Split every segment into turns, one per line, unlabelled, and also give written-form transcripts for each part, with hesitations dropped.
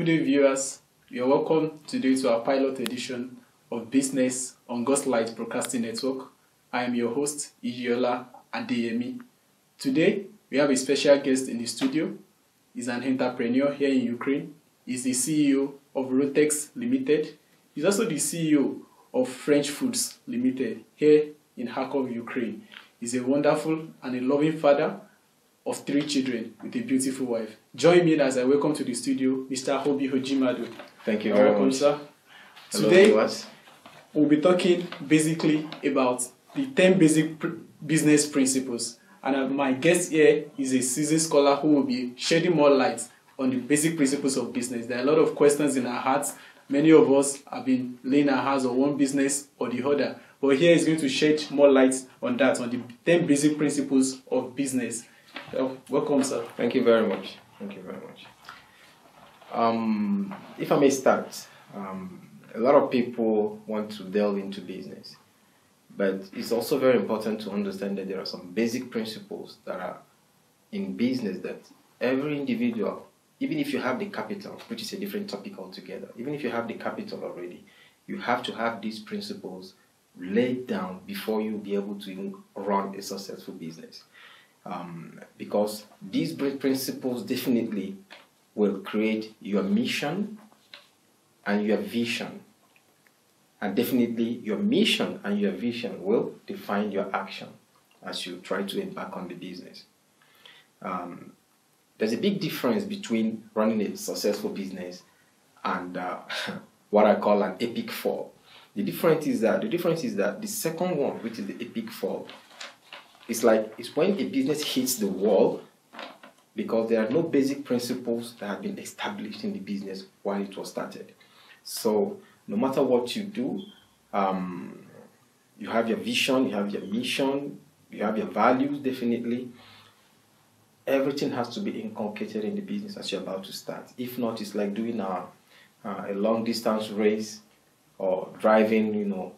Good day, viewers. You're welcome today to our pilot edition of Business on God's Light Broadcasting Network. I am your host, Ijiola Adeyemi. Today, we have a special guest in the studio. He's an entrepreneur here in Ukraine. He's the CEO of Rotex Limited. He's also the CEO of French Foods Limited here in Kharkov, Ukraine. He's a wonderful and a loving father of 3 children with a beautiful wife. Join me as I welcome to the studio Mr. Obi Ojimadu.
Thank you very much.
Sir.
Hello,
Today,
viewers.
we'll be talking basically about the 10 basic business principles. And my guest here is a seasoned scholar who will be shedding more light on the basic principles of business. There are a lot of questions in our hearts. Many of us have been laying our hands on one business or the other. But here is going to shed more light on that, on the 10 basic principles of business. Welcome, sir.
Thank you very much. Thank you very much. If I may start, a lot of people want to delve into business, but it's also very important to understand that there are some basic principles that are in business that every individual, even if you have the capital, which is a different topic altogether, even if you have the capital already, you have to have these principles laid down before you'll be able to even run a successful business. Because these principles definitely will create your mission and your vision. And definitely your mission and your vision will define your action as you try to embark on the business. There's a big difference between running a successful business and what I call an epic fall. The difference is that the second one, which is the epic fall, it's when a business hits the wall because there are no basic principles that have been established in the business while it was started. So no matter what you do, you have your vision, you have your mission, you have your values, definitely. Everything has to be inculcated in the business as you're about to start. If not, it's like doing a long distance race or driving,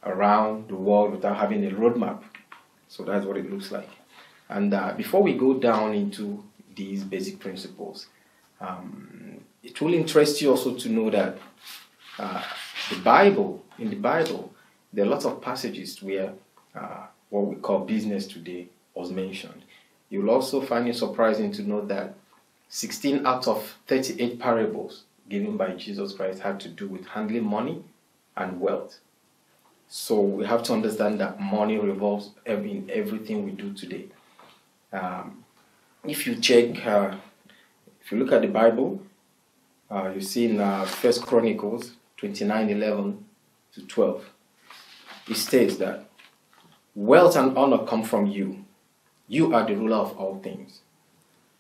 around the world without having a roadmap. So that's what it looks like. And before we go down into these basic principles, it will interest you also to know that in the Bible, there are lots of passages where what we call business today was mentioned. You'll also find it surprising to know that 16 out of 38 parables given by Jesus Christ had to do with handling money and wealth. So we have to understand that money revolves in everything we do today. If you look at the Bible, you see in 1 Chronicles 29:11-12, it states that wealth and honor come from you. You are the ruler of all things.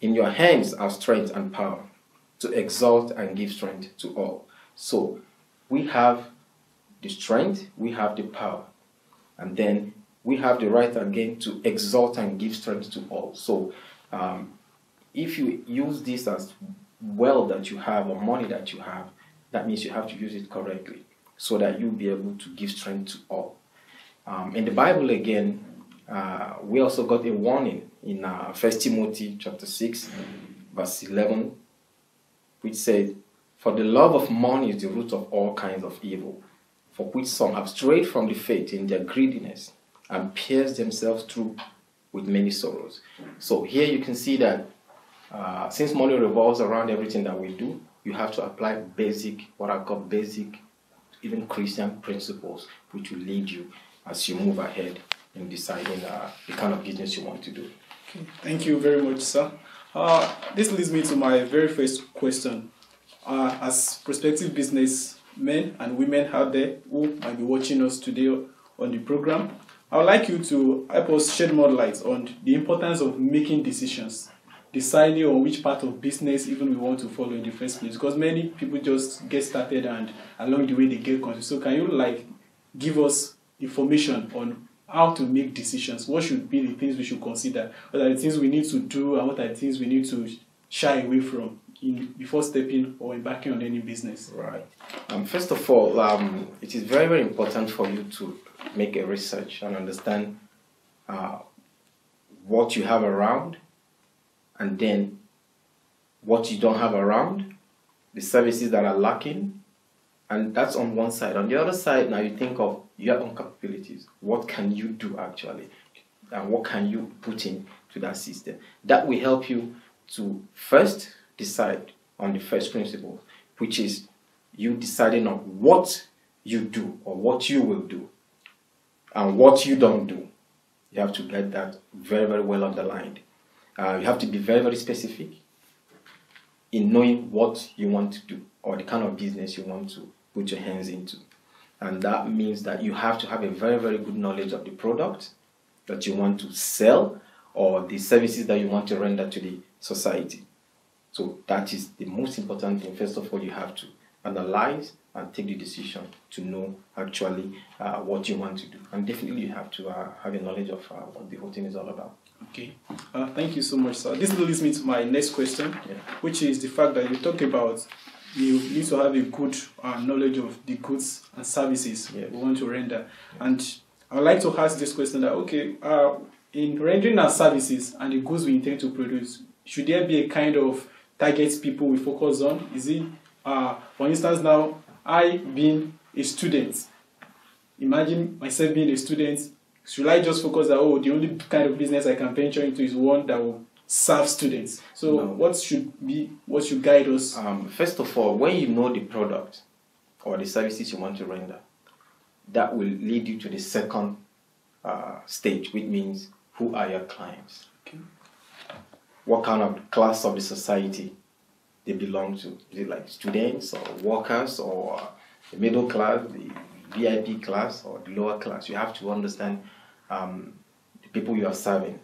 In your hands are strength and power to exalt and give strength to all. So we have the strength, we have the power, and then we have the right again to exalt and give strength to all. So if you use this as wealth that you have or money that you have, that means you have to use it correctly so that you'll be able to give strength to all. In the Bible again, we also got a warning in 1 Timothy chapter 6, verse 11, which said, "For the love of money is the root of all kinds of evil, for which some have strayed from the faith in their greediness and pierced themselves through with many sorrows." So here you can see that since money revolves around everything that we do, you have to apply what I call basic, even Christian principles, which will lead you as you move ahead in deciding the kind of business you want to do.
Okay. Thank you very much, sir. This leads me to my very first question. As prospective businessmen and women out there who might be watching us today on the program, I would like you to help us shed more light on the importance of making decisions, deciding on which part of business even we want to follow in the first place. Because many people just get started and along the way they get confused. So can you give us information on how to make decisions? What should be the things we should consider? What are the things we need to do and what are the things we need to shy away from before stepping or embarking on any business?
Right. First of all, it is very, very important for you to make a research and understand what you have around, and then what you don't have around, the services that are lacking, and that's on one side. On the other side, now you think of your own capabilities. What can you do actually? And what can you put in to that system? That will help you to first decide on the first principle, which is you deciding on what you do or what you will do and what you don't do. You have to get that very, very well underlined. You have to be very, very specific in knowing what you want to do or the kind of business you want to put your hands into. And that means that you have to have a very, very good knowledge of the product that you want to sell or the services that you want to render to the society. So that is the most important thing. First of all, you have to analyze and take the decision to know actually what you want to do. And definitely you have to have a knowledge of what the whole thing is all about.
Okay. Thank you so much, sir. This leads me to my next question, which is the fact that you talk about you need to have a good knowledge of the goods and services we want to render. And I would like to ask this question that, okay, in rendering our services and the goods we intend to produce, should there be a kind of target people we focus on? Is it, for instance, now, I being a student, imagine myself being a student, should I just focus that, oh, the only kind of business I can venture into is one that will serve students? So no. What should guide us?
First of all, when you know the product or the services you want to render, that will lead you to the second stage, which means who are your clients? Okay. What kind of class of the society they belong to? Is it like students or workers or the middle class, the VIP class or the lower class? You have to understand the people you are serving.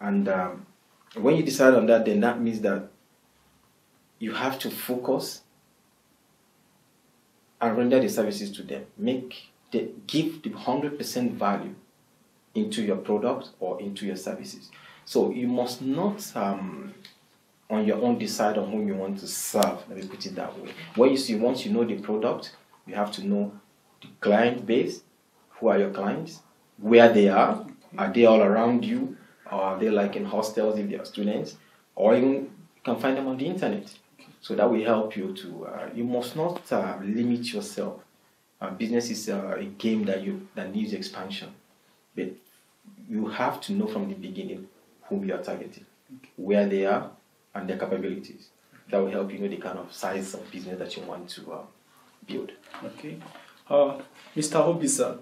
And when you decide on that, then that means that you have to focus and render the services to them. Give the 100% value into your product or into your services. So you must not on your own decide on whom you want to serve. Let me put it that way. Once you know the product, you have to know the client base. Who are your clients? Where they are? Are they all around you? Or are they like in hostels if they are students? Or even you can find them on the internet. So that will help you to. You must not limit yourself. Business is a game that needs expansion, but you have to know from the beginning whom you are targeting, where they are, and their capabilities. That will help you know the kind of size of business that you want to build.
Okay. Mr. Obi, sir,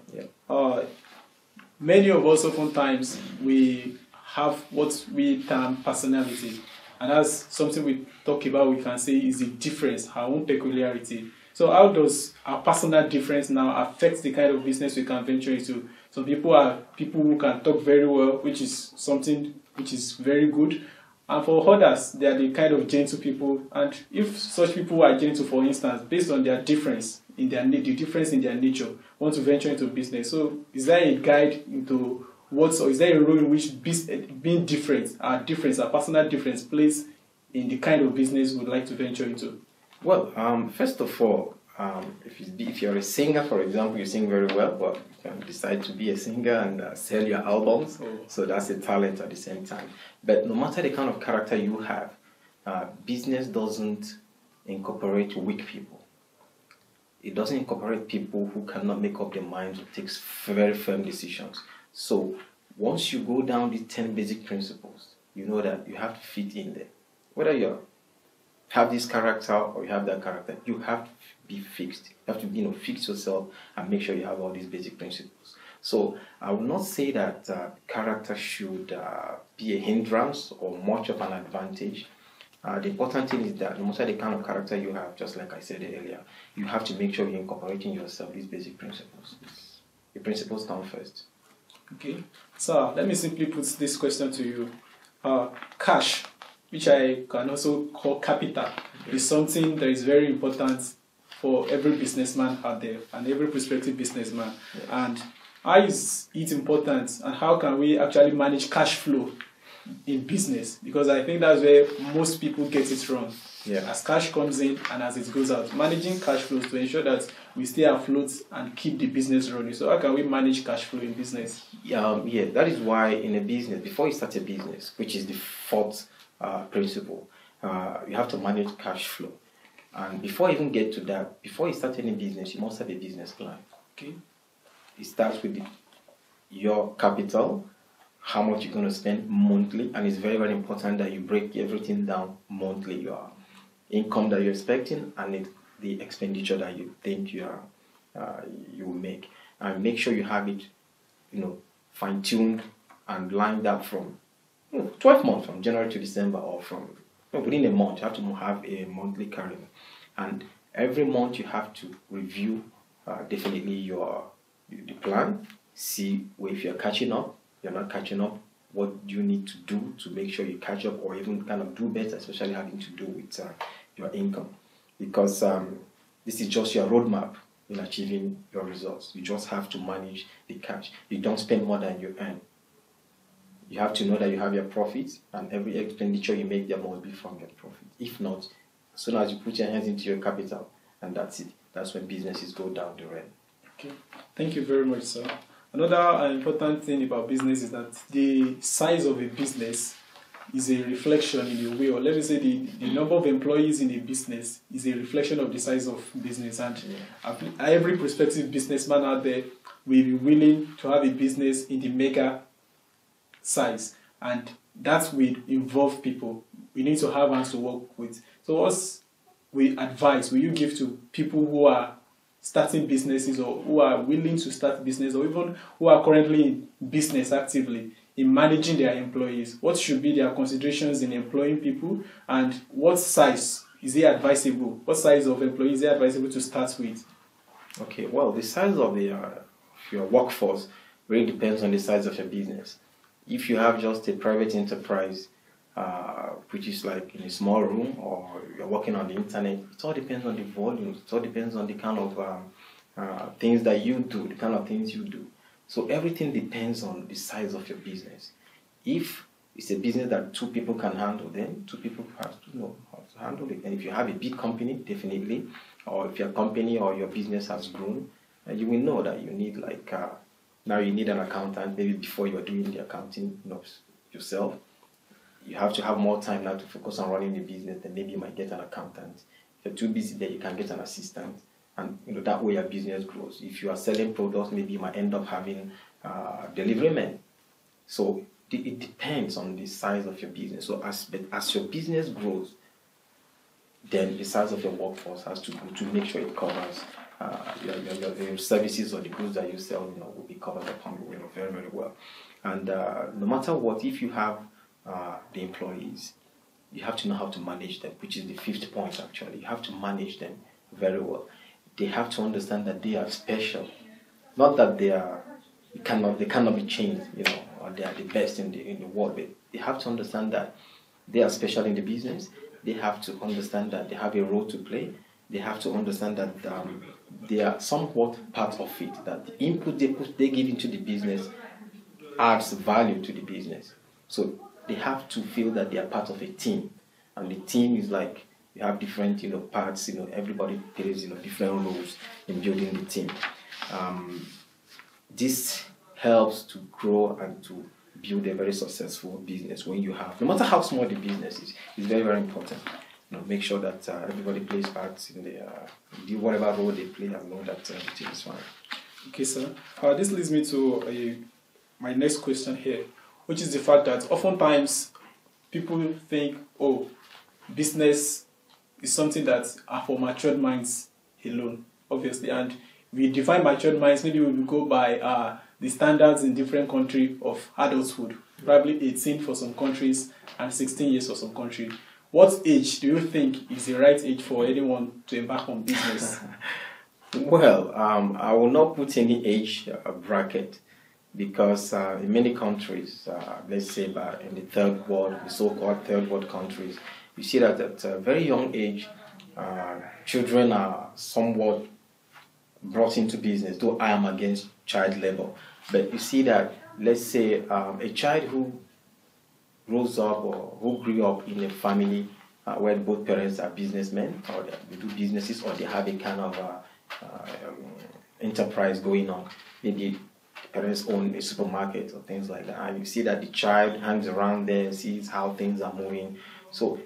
many of us oftentimes we have what we term personality, and that's something we talk about, we can say is the difference, our own peculiarity. So how does our personal difference now affect the kind of business we can venture into? Some people are people who can talk very well, which is something which is very good. And for others, they are the kind of gentle people. And if such people are gentle, for instance, based on their difference in their the difference in their nature, want to venture into business. So is there a guide into or is there a role in which being different, our personal difference plays in the kind of business we'd like to venture into?
Well, first of all, if you're a singer, for example, you sing very well, but you can decide to be a singer and sell your albums. So that's a talent at the same time. But no matter the kind of character you have, business doesn't incorporate weak people. It doesn't incorporate people who cannot make up their minds or take very firm decisions. So once you go down the 10 basic principles, you know that you have to fit in there. Whether you have this character or you have that character, you have to be fixed. You have to fix yourself and make sure you have all these basic principles. So I would not say that character should be a hindrance or much of an advantage. The important thing is that no matter the kind of character you have, just like I said earlier, you have to make sure you're incorporating yourself these basic principles. The principles come first.
Okay. So let me simply put this question to you. Cash, which I can also call capital, is something that is very important for every businessman out there and every prospective businessman. Yes. And how is it important, and how can we actually manage cash flow in business? Because I think that's where most people get it wrong. Yeah. As cash comes in and as it goes out, managing cash flows to ensure that we stay afloat and keep the business running. So how can we manage cash flow in business?
That is why in a business, before you start a business, which is the fourth principle, you have to manage cash flow. And before you even get to that, before you start any business, you must have a business plan.
Okay.
It starts with your capital, how much you're going to spend monthly, and it's very, very important that you break everything down monthly. Your income that you're expecting and the expenditure that you think you will make, and make sure you have it, fine-tuned and lined up from 12 months, from January to December, or from within a month. You have to have a monthly calendar, and every month you have to review definitely the plan, see if you're catching up, you're not catching up, what do you need to do to make sure you catch up, or even kind of do better, especially having to do with your income, because this is just your roadmap in achieving your results. You just have to manage the cash. You don't spend more than you earn. You have to know that you have your profits, and every expenditure you make there must be from your profit. If not, as soon as you put your hands into your capital, and that's it. That's when businesses go down the road.
Okay, thank you very much, sir. Another important thing about business is that the size of a business is a reflection in a way, or let me say the number of employees in a business is a reflection of the size of business. And every prospective businessman out there will be willing to have a business in the mega size, and that will involve people. We need to have hands to work with. So what's advice will you give to people who are starting businesses, or who are willing to start business, or even who are currently in business actively, in managing their employees? What should be their considerations in employing people, and what size is it advisable? What size of employees is it advisable to start with?
Okay, well, the size of your workforce really depends on the size of your business. If you have just a private enterprise, which is like in a small room, or you're working on the internet, it all depends on the volumes. It all depends on the kind of things that you do, the kind of things you do. So everything depends on the size of your business. If it's a business that 2 people can handle, then 2 people have to know how to handle it. And if you have a big company, definitely, or if your company or your business has grown, you will know that you need now you need an accountant. Maybe before you're doing the accounting yourself, you have to have more time now to focus on running the business. Then maybe you might get an accountant. If you're too busy, then you can get an assistant, and that way your business grows. If you are selling products, maybe you might end up having delivery men. So it depends on the size of your business. So as your business grows, then the size of your workforce has to grow to make sure it covers your services, or the goods that you sell, will be covered upon, very, very well. And no matter what, if you have the employees, you have to know how to manage them, which is the 5th point actually. You have to manage them very well. They have to understand that they are special, not that they cannot be changed, or they are the best in the world. But they have to understand that they are special in the business. They have to understand that they have a role to play. They have to understand that they are somewhat part of it, that the input they give into the business adds value to the business. So they have to feel that they are part of a team, and the team is like, you have different parts. Everybody plays different roles in building the team. This helps to grow and to build a very successful business. When you have, no matter how small the business is, it's very, very important. Make sure that everybody plays parts in do whatever role they play, and know that everything is fine.
Okay, sir. This leads me to my next question here, which is the fact that oftentimes people think, business is something that are for matured minds alone, obviously. And we define matured minds, maybe we will go by the standards in different countries of adulthood, probably 18 for some countries and 16 years for some countries. What age do you think is the right age for anyone to embark on business?
Well, I will not put any age bracket, because in many countries, let's say in the third world, the so-called third world countries, you see that at a very young age, children are somewhat brought into business, though I am against child labor. But you see that, let's say, a child who grows up or who grew up in a family where both parents are businessmen, or they do businesses, or they have a kind of enterprise going on. Maybe parents own a supermarket or things like that. And you see that the child hangs around there, sees how things are moving. So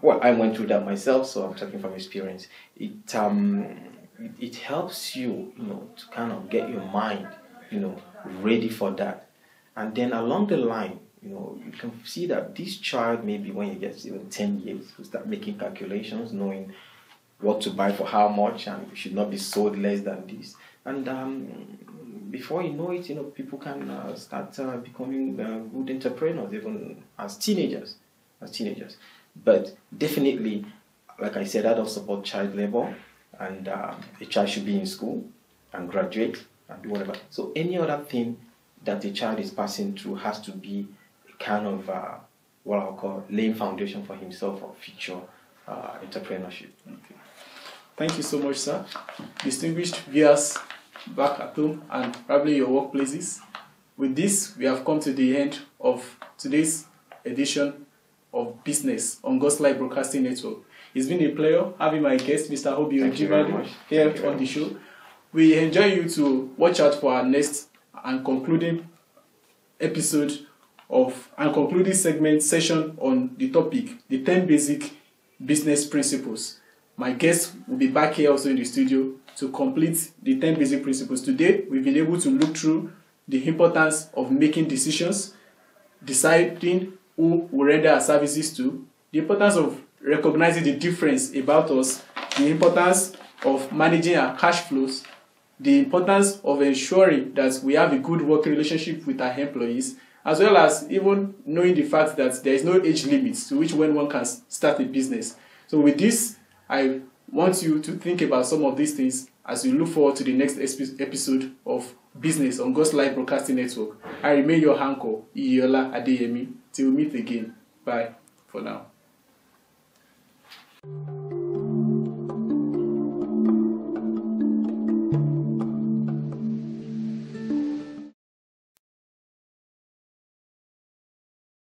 well, I went through that myself, so I'm talking from experience. It helps you, to kind of get your mind, ready for that. And then along the line, you can see that this child, maybe when he gets even 10 years, will start making calculations, knowing what to buy for how much, and it should not be sold less than this. And before you know it, people can start becoming good entrepreneurs, even as teenagers. But definitely, like I said, I don't support child labor, and a child should be in school and graduate and do whatever. So any other thing that a child is passing through has to be a kind of what I'll call laying foundation for himself for future entrepreneurship.
Okay. Thank you so much, sir. Distinguished viewers back at home and probably your workplaces. With this, we have come to the end of today's edition of Business on God's Light Broadcasting Network. It's been a pleasure having my guest, Mr. Obi Ojimadu, here on the show. We enjoy you to watch out for our next and concluding episode and concluding session on the topic, the 10 basic business principles. My guest will be back here also in the studio to complete the 10 basic principles. Today, we've been able to look through the importance of making decisions, deciding who we render our services to, the importance of recognizing the difference about us, the importance of managing our cash flows, the importance of ensuring that we have a good working relationship with our employees, as well as even knowing the fact that there is no age limit to which when one can start a business. So with this, I want you to think about some of these things as you look forward to the next episode of Business on God's Light Broadcasting Network. I remain your anchor, Iyola Adeyemi. Till we meet again. Bye for now.